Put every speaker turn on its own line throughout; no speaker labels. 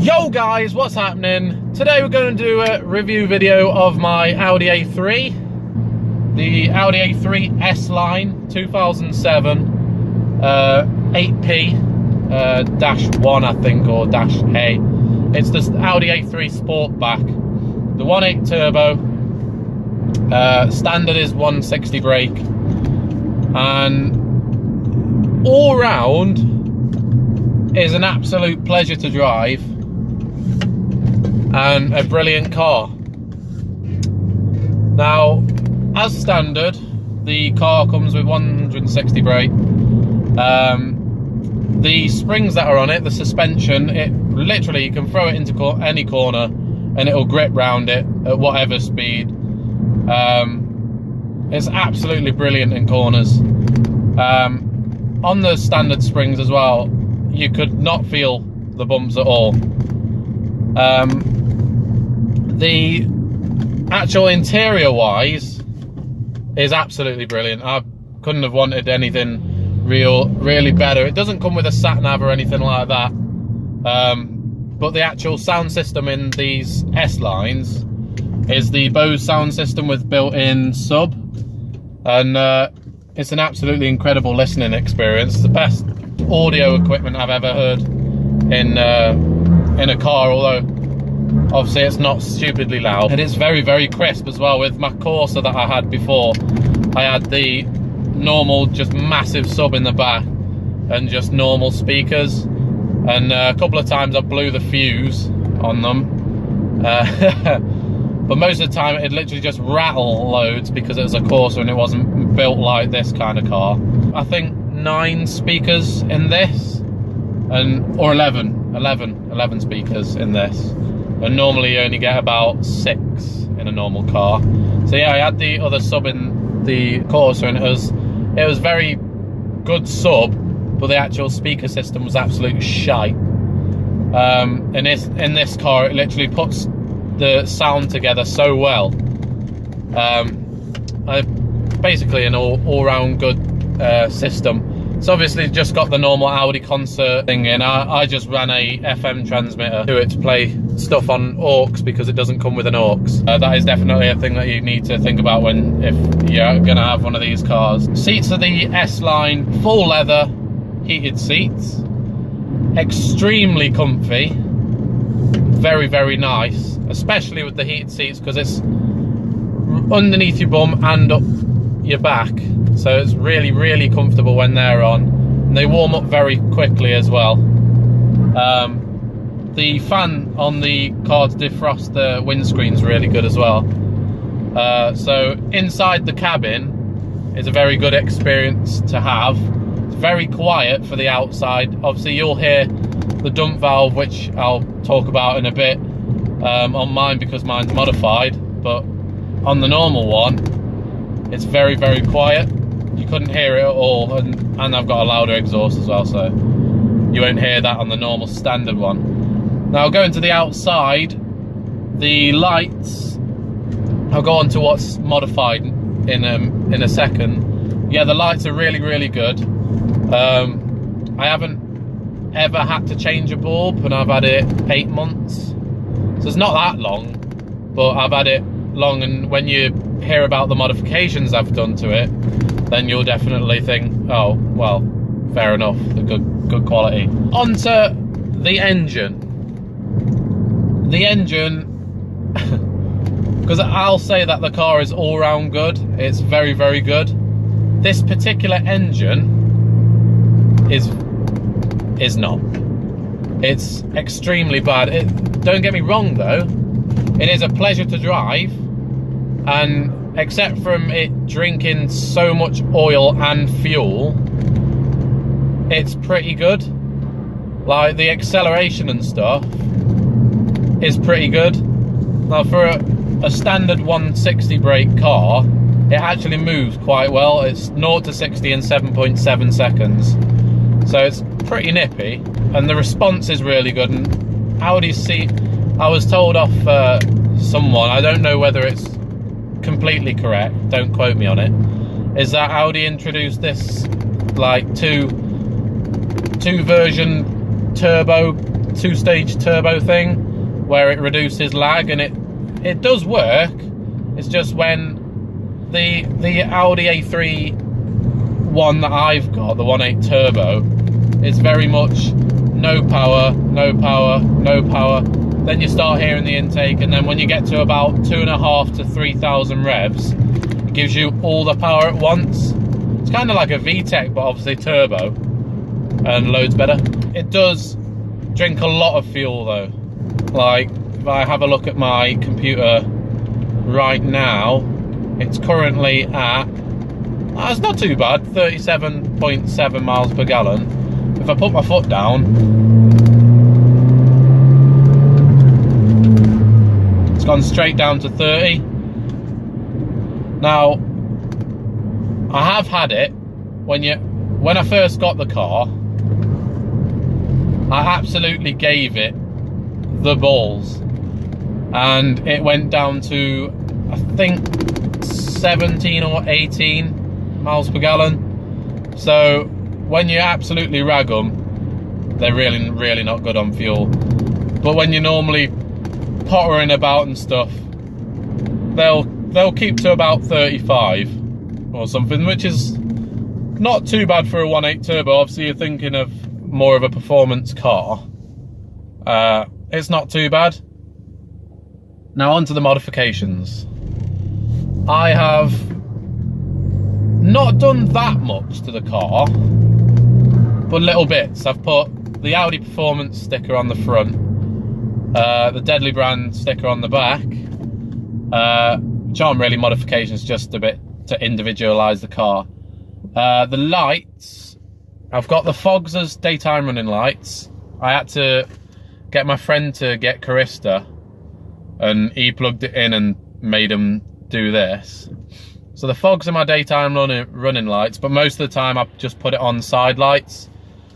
Yo guys, what's happening? Today we're going to do a review video of my Audi A3. The Audi A3 S-Line 2007 8P dash 1 I think, or dash A. It's the Audi A3 Sportback. The 1.8 turbo. Standard is 160 brake. And all round is an absolute pleasure to drive. And a brilliant car. Now, as standard, the car comes with 160 brake. The springs that are on it, the suspension, it literally, you can throw it into any corner and it'll grip round it at whatever speed. It's absolutely brilliant in corners. On the standard springs as well, you could not feel the bumps at all. The actual interior wise is absolutely brilliant. I couldn't have wanted anything really better. It doesn't come with a sat nav or anything like that, but the actual sound system in these S lines is the Bose sound system with built-in sub, and it's an absolutely incredible listening experience. It's the best audio equipment I've ever heard in a car, although obviously it's not stupidly loud, and it's very crisp as well. With my Corsa that I had before, I had the normal just massive sub in the back and just normal speakers, and a couple of times I blew the fuse on them, but most of the time it literally just rattled loads because it was a Corsa and it wasn't built like this kind of car. I think 9 speakers in this, or 11 speakers in this. And normally you only get about 6 in a normal car. So yeah, I had the other sub in the Corsa, and it was very good sub, but the actual speaker system was absolute shite. In this car, it literally puts the sound together so well. Basically an all-round good system. It's obviously just got the normal Audi concert thing in. I just ran a FM transmitter to it to play stuff on aux because it doesn't come with an aux. That is definitely a thing that you need to think about if you're going to have one of these cars. Seats are the S-Line full leather heated seats. Extremely comfy. Very nice. Especially with the heated seats because it's underneath your bum and up your back. So it's really comfortable when they're on, and they warm up very quickly as well. The fan on the car to defrost the windscreen's really good as well. So inside the cabin is a very good experience to have. It's very quiet for the outside. Obviously you'll hear the dump valve, which I'll talk about in a bit, on mine because mine's modified, but on the normal one it's very quiet. You couldn't hear it at all, and I've got a louder exhaust as well, so you won't hear that on the normal standard one. Now going to the outside, the lights, I'll go on to what's modified in a second. Yeah, the lights are really good. I haven't ever had to change a bulb, and I've had it 8 months, so it's not that long, but I've had it long, and when you hear about the modifications I've done to it, then you'll definitely think, oh well, fair enough, the good quality. Onto the engine. The engine, because I'll say that the car is all round good. It's very good. This particular engine is not. It's extremely bad. Don't get me wrong though, it is a pleasure to drive, and except from it drinking so much oil and fuel, it's pretty good. Like the acceleration and stuff is pretty good. Now for a standard 160 brake car, it actually moves quite well. It's 0 to 60 in 7.7 seconds. So it's pretty nippy, and the response is really good. And Audi's seat, I was told off someone, I don't know whether it's completely correct, don't quote me on it, is that Audi introduced this like two version turbo two-stage turbo thing where it reduces lag, and it does work. It's just when the Audi A3 one that I've got, the 1.8 turbo, is very much no power, no power, no power. Then you start hearing the intake, and then when you get to about 2.5 to 3,000 revs, it gives you all the power at once. It's kind of like a VTEC, but obviously turbo, and loads better. It does drink a lot of fuel though. Like, if I have a look at my computer right now, it's currently at, it's not too bad, 37.7 miles per gallon. If I put my foot down, it's gone straight down to 30. Now, I have had it when I first got the car, I absolutely gave it the balls, and it went down to, I think, 17 or 18 miles per gallon. So when you absolutely rag them, they're really not good on fuel. But when you're normally pottering about and stuff, they'll keep to about 35 or something, which is not too bad for a 1.8 turbo. Obviously you're thinking of more of a performance car. It's not too bad. Now onto the modifications. I have not done that much to the car, but little bits. I've put the Audi Performance sticker on the front, the Deadly brand sticker on the back, which aren't really modifications, just a bit to individualise the car. The lights, I've got the fogs as daytime running lights. I had to get my friend to get Carista, and he plugged it in and made him do this. So the fogs are my daytime running lights, but most of the time I just put it on side lights.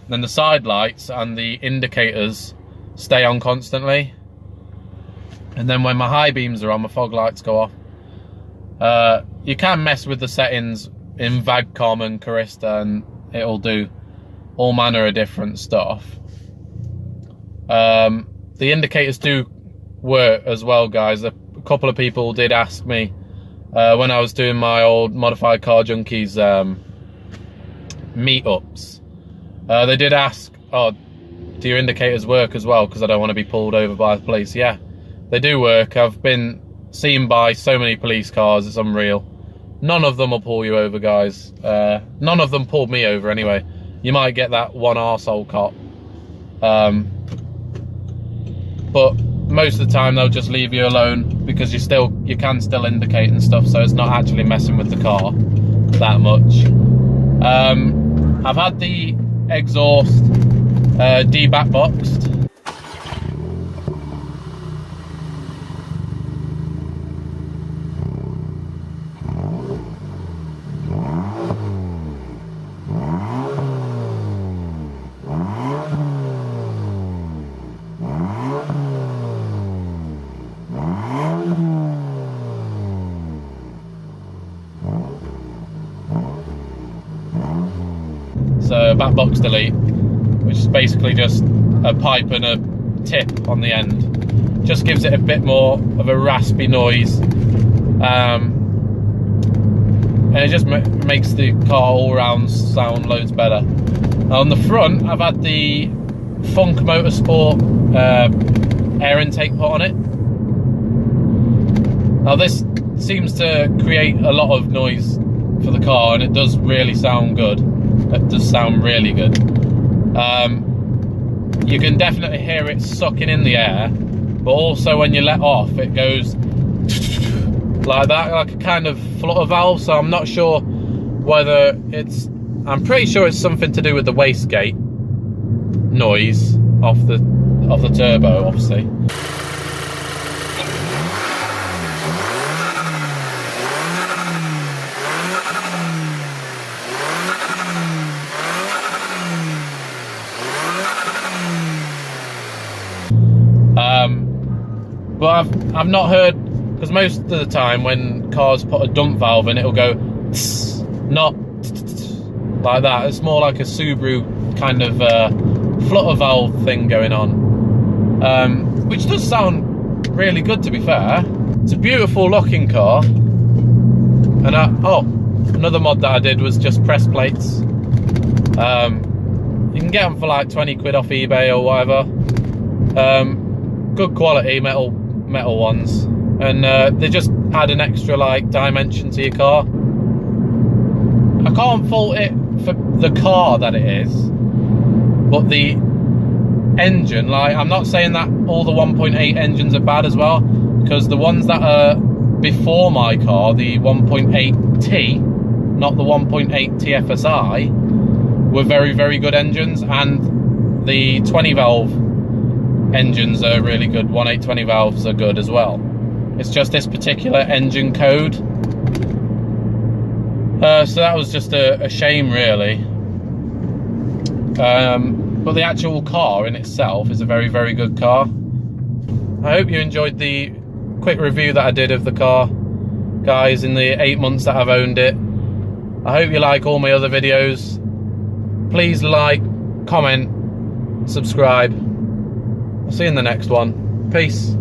And then the side lights and the indicators stay on constantly. And then when my high beams are on, my fog lights go off. You can mess with the settings in VAGCOM and Carista, and it'll do all manner of different stuff. The indicators do work as well, guys. A couple of people did ask me when I was doing my old Modified Car Junkies meetups. They did ask, oh, do your indicators work as well? Because I don't want to be pulled over by the police. Yeah, they do work. I've been seen by so many police cars, it's unreal. None of them will pull you over, guys. None of them pulled me over anyway. You might get that one arsehole cop. But most of the time they'll just leave you alone, because you can still indicate and stuff, so it's not actually messing with the car that much. I've had the exhaust de-back boxed. So back box delete, which is basically just a pipe and a tip on the end. Just gives it a bit more of a raspy noise, and it just makes the car all round sound loads better. Now on the front, I've had the Funk Motorsport air intake put on it. Now this seems to create a lot of noise for the car, and it does really sound good. It does sound really good. You can definitely hear it sucking in the air, but also when you let off, it goes like that, like a kind of flutter valve. So I'm not sure whether I'm pretty sure it's something to do with the wastegate noise off the turbo, obviously. But I've not heard, because most of the time when cars put a dump valve in, it'll go tss, not like that. It's more like a Subaru kind of flutter valve thing going on. which does sound really good, to be fair. It's a beautiful looking car. And another mod that I did was just press plates. You can get them for like 20 quid off eBay or whatever. Good quality metal ones, and they just add an extra like dimension to your car. I can't fault it for the car that it is, but the engine, like, I'm not saying that all the 1.8 engines are bad as well, because the ones that are before my car, the 1.8T, not the 1.8 TFSI, were very, very good engines, and the 20 valve engines are really good. 1.8 20 valves are good as well. It's just this particular engine code. So that was just a shame, really. But the actual car in itself is a very, very good car. I hope you enjoyed the quick review that I did of the car, guys, in the 8 months that I've owned it. I hope you like all my other videos. Please like, comment, subscribe. I'll see you in the next one. Peace.